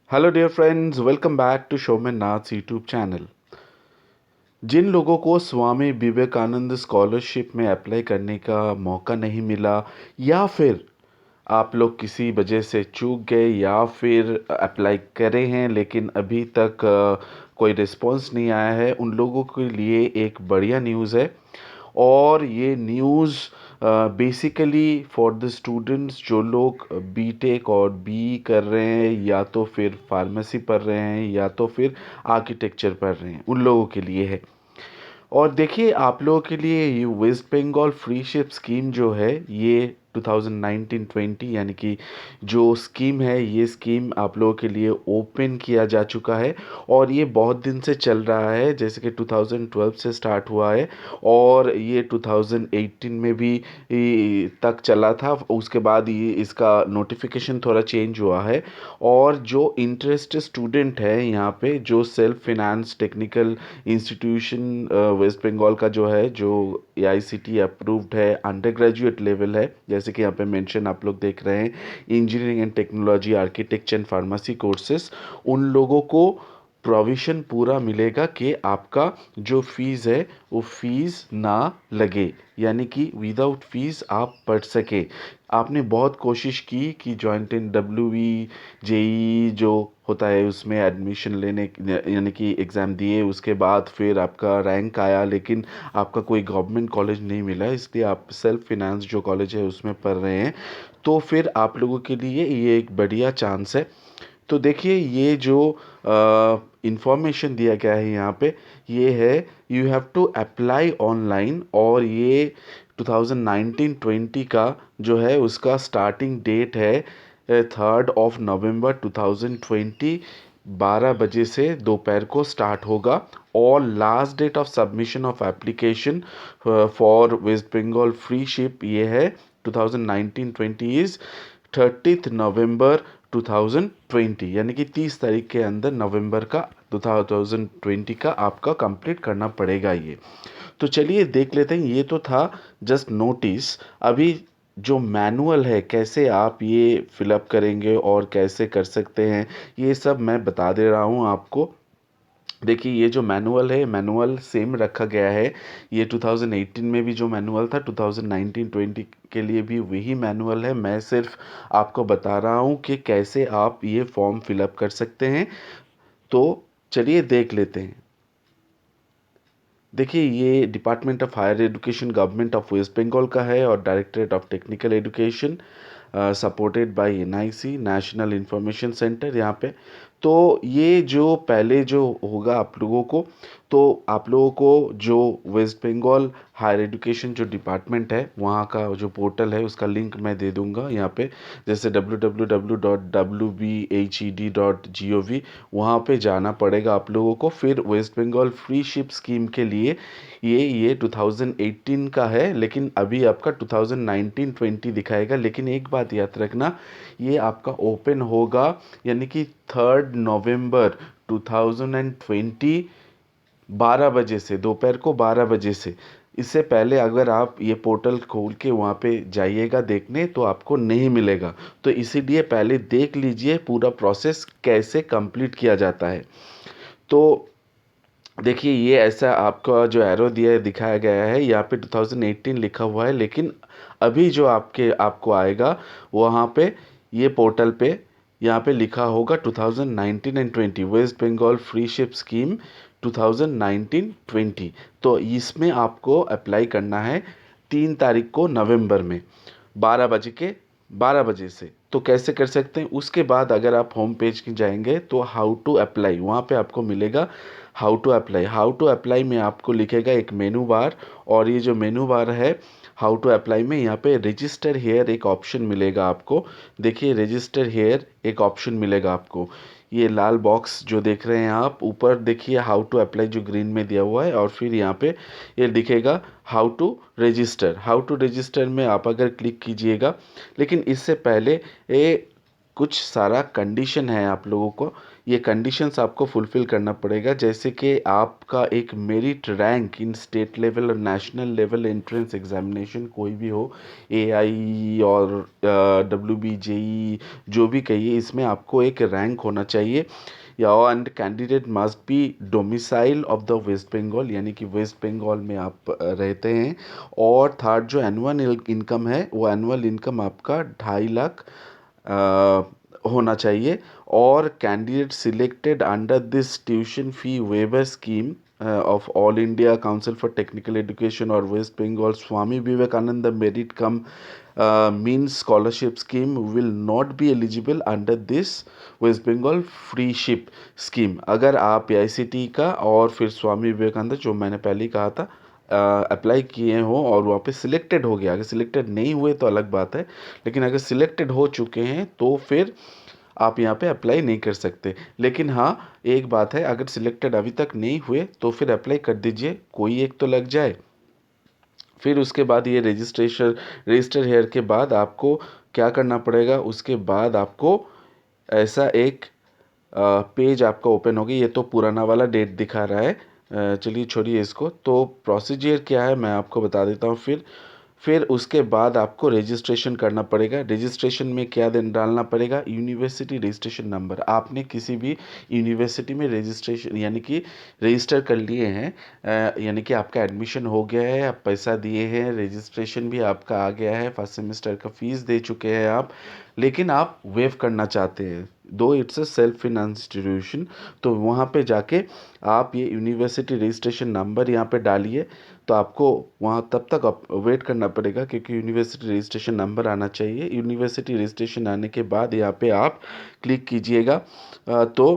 Hello dear friends, welcome back to Showman Nath's YouTube channel. जिन लोगों को स्वामी विवेकानंद स्कॉलरशिप में अप्लाई करने का मौका नहीं मिला, या फिर आप लोग किसी वजह से चूक गए, या फिर अप्लाई करे हैं लेकिन अभी तक कोई रिस्पांस नहीं आया है, उन लोगों के लिए एक बढ़िया न्यूज़ है। और ये news basically for the students जो लोग बीटेक और बी कर रहे हैं, या तो फिर फार्मेसी पढ़ रहे हैं, या तो फिर आर्किटेक्चर पढ़ रहे हैं, उन लोगों के लिए है। और देखिए, आप लोगों के लिए ये West Bengal free ship scheme जो है, ये 2019-20 यानी कि जो स्कीम है, ये स्कीम आप लोगों के लिए ओपन किया जा चुका है। और ये बहुत दिन से चल रहा है, जैसे कि 2012 से स्टार्ट हुआ है, और ये 2018 में भी तक चला था। उसके बाद ये इसका नोटिफिकेशन थोड़ा चेंज हुआ है। और जो इंटरेस्ट स्टूडेंट है यहाँ पे, जो self finance technical institution West Bengal का जो है, जो एआईसीटी अप्रूव्ड है, अंडर ग्रेजुएट लेवल है, जैसे कि यहाँ पे मेंशन आप लोग देख रहे हैं, engineering and technology, architecture and pharmacy courses, उन लोगों को प्रोविज़न पूरा मिलेगा कि आपका जो फीस है वो फीस ना लगे, यानी कि विदाउट फीस आप पढ़ सके। आपने बहुत कोशिश की कि जॉइंट इन डब्ल्यू जेई जो होता है उसमें एडमिशन लेने, यानी कि एग्ज़ाम दिए, उसके बाद फिर आपका रैंक आया, लेकिन आपका कोई गवर्नमेंट कॉलेज नहीं मिला, इसलिए आप सेल्फ फिनेंस जो कॉलेज है उसमें पढ़ रहे हैं। तो फिर आप लोगों के लिए ये एक बढ़िया चांस है। तो देखिए, ये जो इंफॉर्मेशन दिया गया है यहाँ पे, ये है you have to apply online. और ये 2019-20 का जो है उसका स्टार्टिंग डेट है 3 नवंबर 2020, 12 बजे से दोपहर को स्टार्ट होगा। और last date of submission of application for West Bengal free ship ये है 2019-20 इज़ 30 नवंबर 2020, यानी कि 30 तारीख के अंदर नवंबर का 2020 का आपका कंप्लीट करना पड़ेगा ये। तो चलिए देख लेते हैं, ये तो था जस्ट नोटिस। अभी जो मैनुअल है, कैसे आप ये फिलअप करेंगे और कैसे कर सकते हैं, ये सब मैं बता दे रहा हूँ आपको। देखिए, ये जो मैनुअल है, मैनुअल सेम रखा गया है। ये 2018 में भी जो मैनुअल था, 2019-20 के लिए भी वही मैनुअल है। मैं सिर्फ आपको बता रहा हूँ कि कैसे आप ये फॉर्म फिलअप कर सकते हैं। तो चलिए देख लेते हैं। देखिए, ये department of higher education government of West Bengal का है, और directorate of technical education, supported by NIC, national information centre यहाँ पे। तो ये जो पहले जो होगा आप लोगों को, तो आप लोगों को जो वेस्ट बंगाल हायर एजुकेशन जो डिपार्टमेंट है, वहाँ का जो पोर्टल है उसका लिंक मैं दे दूँगा यहाँ पे, जैसे www.wbhed.gov, वहाँ पे जाना पड़ेगा आप लोगों को। फिर West Bengal free ship scheme के लिए ये 2018 का है, लेकिन अभी आपका 2019-20 दिखाएगा। लेकिन एक बात याद रखना, ये आपका ओपन होगा, यानी कि 3 नवंबर 2020, 12 बजे से, दोपहर को 12 बजे से। इससे पहले अगर आप ये पोर्टल खोल के वहाँ पे जाइएगा देखने, तो आपको नहीं मिलेगा। तो इसीलिए पहले देख लीजिए पूरा प्रोसेस कैसे कंप्लीट किया जाता है। तो देखिए, ये ऐसा आपका जो एरो दिया है, दिखाया गया है यहाँ पे 2018 लिखा हुआ है, लेकिन अभी जो आपको आएगा वहाँ पे, ये पोर्टल पे यहाँ पे लिखा होगा 2019 and 20 West Bengal free ship scheme 2019-20। तो इसमें आपको अप्लाई करना है 3 तारीख को नवंबर में, 12 बजे से। तो कैसे कर सकते हैं, उसके बाद अगर आप होम पेज की जाएंगे तो हाउ टू अप्लाई, वहाँ पे आपको मिलेगा how to apply. How to apply में आपको लिखेगा एक मेनू बार, और ये जो मेनू बार है हाउ टू अप्लाई में, यहाँ पे रजिस्टर हेयर एक ऑप्शन मिलेगा आपको। देखिए, रजिस्टर हेयर एक ऑप्शन मिलेगा आपको, ये लाल बॉक्स जो देख रहे हैं आप ऊपर, देखिए हाउ टू अप्लाई जो ग्रीन में दिया हुआ है, और फिर यहाँ पे ये दिखेगा how to register. How to register में आप अगर क्लिक कीजिएगा, लेकिन इससे पहले ये कुछ सारा कंडीशन है आप लोगों को, ये कंडीशंस आपको फुलफ़िल करना पड़ेगा। जैसे कि आपका एक merit rank in state level और नेशनल लेवल एंट्रेंस एग्ज़ामिनेशन कोई भी हो, एआई और डब्ल्यूबी, जो भी कहिए, इसमें आपको एक रैंक होना चाहिए। या and candidate must be domicile of the West Bengal, यानी कि वेस्ट बंगाल में आप रहते हैं। और थर्ड जो एनुअल इनकम है, वो एनुअल इनकम आपका 2.5 लाख होना चाहिए। और candidate selected under this tuition fee waiver scheme of all India council for technical education और West Bengal Swami Vivekananda merit cum means scholarship scheme will not be eligible under this West Bengal freeship scheme. अगर आप AICTE का और फिर स्वामी विवेकानंद, जो मैंने पहले ही कहा था, अप्लाई किए हो और वहाँ पे सिलेक्टेड हो गया, अगर सिलेक्टेड नहीं हुए तो अलग बात है, लेकिन अगर सिलेक्टेड हो चुके हैं तो फिर आप यहाँ पे अप्लाई नहीं कर सकते। लेकिन हाँ, एक बात है, अगर सिलेक्टेड अभी तक नहीं हुए तो फिर अप्लाई कर दीजिए, कोई एक तो लग जाए। फिर उसके बाद ये रजिस्टर हेयर के बाद आपको क्या करना पड़ेगा, उसके बाद आपको ऐसा एक पेज आपका ओपन होगी। ये तो पुराना वाला डेट दिखा रहा है, चलिए छोड़िए इसको। तो प्रोसीजर क्या है मैं आपको बता देता हूँ। फिर उसके बाद आपको रजिस्ट्रेशन करना पड़ेगा। रजिस्ट्रेशन में क्या डालना पड़ेगा, यूनिवर्सिटी रजिस्ट्रेशन नंबर। आपने किसी भी यूनिवर्सिटी में रजिस्ट्रेशन यानी कि रजिस्टर कर लिए हैं, यानी कि आपका एडमिशन हो गया है, आप पैसा दिए हैं, रजिस्ट्रेशन भी आपका आ गया है, फर्स्ट सेमेस्टर का फीस दे चुके हैं आप, लेकिन आप वेव करना चाहते हैं, दो it's a self finance institution, तो वहाँ पे जाके आप ये यूनिवर्सिटी रजिस्ट्रेशन नंबर यहाँ पे डालिए। तो आपको वहाँ तब तक आप वेट करना पड़ेगा, क्योंकि यूनिवर्सिटी रजिस्ट्रेशन नंबर आना चाहिए। यूनिवर्सिटी रजिस्ट्रेशन आने के बाद यहाँ पे आप क्लिक कीजिएगा। तो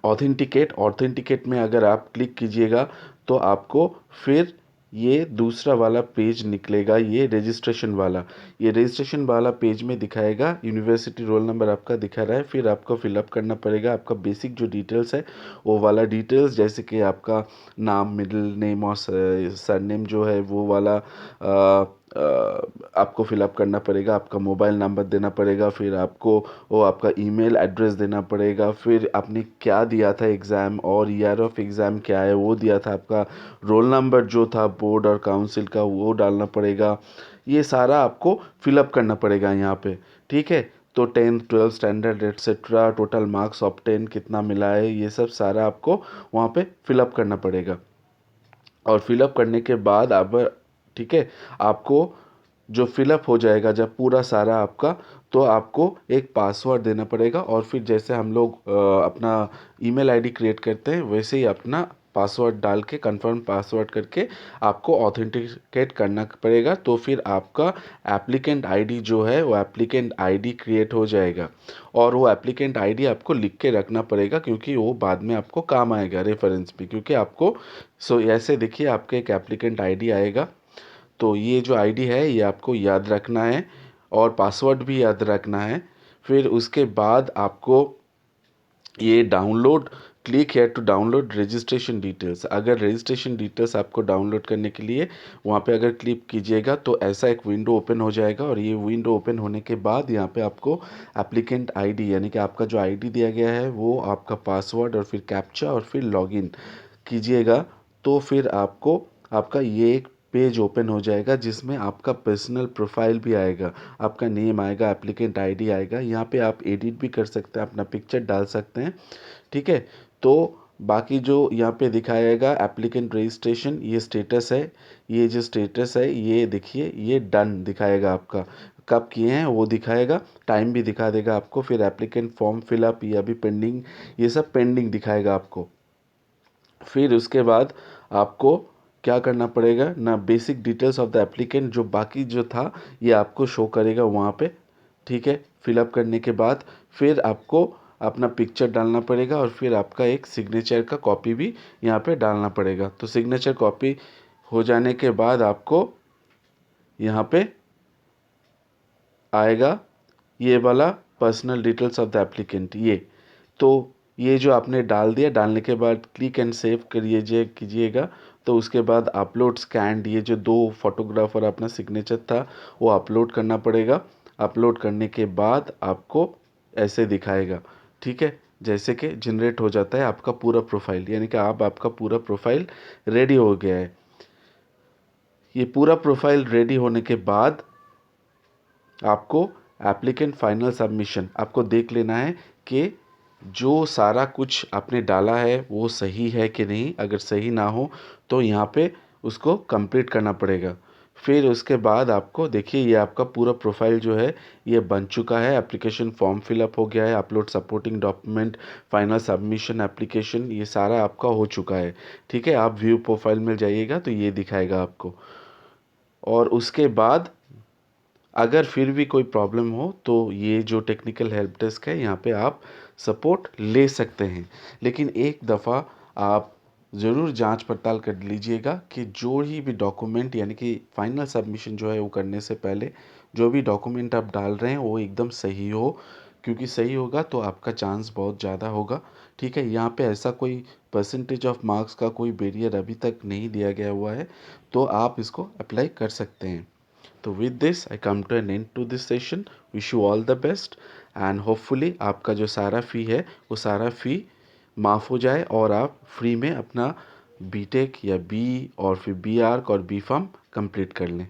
ऑथेंटिकेट में अगर आप क्लिक कीजिएगा तो आपको फिर ये दूसरा वाला पेज निकलेगा, ये रजिस्ट्रेशन वाला। ये रजिस्ट्रेशन वाला पेज में दिखाएगा यूनिवर्सिटी रोल नंबर आपका दिखा रहा है, फिर आपको फिलअप करना पड़ेगा आपका बेसिक जो डिटेल्स है, वो वाला डिटेल्स, जैसे कि आपका नाम, मिडिल नेम और सरनेम जो है वो वाला आपको फिलअप करना पड़ेगा। आपका मोबाइल नंबर देना पड़ेगा, फिर आपको वो आपका ईमेल एड्रेस देना पड़ेगा, फिर आपने क्या दिया था एग्ज़ाम और ईयर ऑफ एग्ज़ाम क्या है वो दिया था, आपका रोल नंबर जो था बोर्ड और काउंसिल का वो डालना पड़ेगा। ये सारा आपको फिलअप करना पड़ेगा यहाँ पे, ठीक है। तो 10th 12th standard etcetera, total marks obtain कितना मिला है, ये सब सारा आपको वहाँ पे फिलअप करना पड़ेगा। और फिलअप करने के बाद आप, ठीक है, आपको जो फिलअप हो जाएगा जब पूरा सारा आपका, तो आपको एक पासवर्ड देना पड़ेगा। और फिर जैसे हम लोग अपना ईमेल आईडी क्रिएट करते हैं, वैसे ही अपना पासवर्ड डाल के कंफर्म पासवर्ड करके आपको ऑथेंटिकेट करना पड़ेगा। तो फिर आपका एप्लीकेंट आईडी जो है वो एप्लीकेंट आईडी क्रिएट हो जाएगा। और वो एप्लीकेंट आईडी आपको लिख के रखना पड़ेगा, क्योंकि वो बाद में आपको काम आएगा रेफरेंस भी, क्योंकि आपको ऐसे देखिए आपका एक एप्लीकेंट आईडी आएगा। तो ये जो आईडी है ये आपको याद रखना है और पासवर्ड भी याद रखना है। फिर उसके बाद आपको ये डाउनलोड, क्लिक है टू डाउनलोड रजिस्ट्रेशन डिटेल्स। अगर रजिस्ट्रेशन डिटेल्स आपको डाउनलोड करने के लिए वहाँ पे अगर क्लिक कीजिएगा तो ऐसा एक विंडो ओपन हो जाएगा। और ये विंडो ओपन होने के बाद यहाँ पे आपको एप्लीकेंट आईडी, यानी कि आपका जो आईडी दिया गया है वो आपका पासवर्ड और फिर कैप्चा और फिर लॉगिन कीजिएगा। तो फिर आपको आपका ये एक पेज ओपन हो जाएगा, जिसमें आपका पर्सनल प्रोफाइल भी आएगा, आपका नेम आएगा, एप्लीकेंट आईडी आएगा। यहाँ पे आप एडिट भी कर सकते हैं, अपना पिक्चर डाल सकते हैं, ठीक है। तो बाकी जो यहाँ पे दिखाएगा एप्लीकेंट रजिस्ट्रेशन, ये स्टेटस है, ये जो स्टेटस है ये देखिए, ये डन दिखाएगा, आपका कब किए हैं वो दिखाएगा, टाइम भी दिखा देगा आपको। फिर एप्लीकेंट फॉर्म फिलअप, ये अभी पेंडिंग, ये सब पेंडिंग दिखाएगा आपको। फिर उसके बाद आपको क्या करना पड़ेगा ना, basic details of the applicant जो बाकी जो था ये आपको शो करेगा वहाँ पे, ठीक है। फिलअप करने के बाद फिर आपको अपना पिक्चर डालना पड़ेगा और फिर आपका एक सिग्नेचर का कॉपी भी यहाँ पे डालना पड़ेगा। तो सिग्नेचर कॉपी हो जाने के बाद आपको यहाँ पे आएगा ये वाला personal details of the applicant. ये तो ये जो आपने डाल दिया, डालने के बाद क्लिक एंड सेव कीजिएगा। तो उसके बाद अपलोड स्कैंड, ये जो दो फोटोग्राफ और अपना सिग्नेचर था वो अपलोड करना पड़ेगा। अपलोड करने के बाद आपको ऐसे दिखाएगा, ठीक है। जैसे कि जनरेट हो जाता है आपका पूरा प्रोफाइल, यानी कि आपका पूरा प्रोफाइल रेडी हो गया है। ये पूरा प्रोफाइल रेडी होने के बाद आपको एप्लीकेंट फाइनल सबमिशन आपको देख लेना है कि जो सारा कुछ आपने डाला है वो सही है कि नहीं। अगर सही ना हो तो यहाँ पे उसको कंप्लीट करना पड़ेगा। फिर उसके बाद आपको देखिए ये आपका पूरा प्रोफाइल जो है ये बन चुका है। एप्लीकेशन फॉर्म फिलअप हो गया है, upload supporting document, final submission application, ये सारा आपका हो चुका है, ठीक है। आप व्यू प्रोफाइल में जाइएगा तो ये दिखाएगा आपको। और उसके बाद अगर फिर भी कोई प्रॉब्लम हो तो ये जो टेक्निकल हेल्प डेस्क है यहाँ पे आप सपोर्ट ले सकते हैं। लेकिन एक दफ़ा आप ज़रूर जांच पड़ताल कर लीजिएगा कि जो ही भी डॉक्यूमेंट, यानी कि फाइनल सबमिशन जो है वो करने से पहले जो भी डॉक्यूमेंट आप डाल रहे हैं वो एकदम सही हो, क्योंकि सही होगा तो आपका चांस बहुत ज़्यादा होगा, ठीक है। यहाँ पे ऐसा कोई परसेंटेज ऑफ मार्क्स का कोई बैरियर अभी तक नहीं दिया गया हुआ है, तो आप इसको अप्लाई कर सकते हैं। तो with this I come to an end to this session. Wish you all the best and hopefully आपका जो सारा फ़ी है वो सारा फ़ी माफ़ हो जाए और आप फ्री में अपना बीटेक या बी और फिर बी आर्क और बी फार्म कंप्लीट कर लें।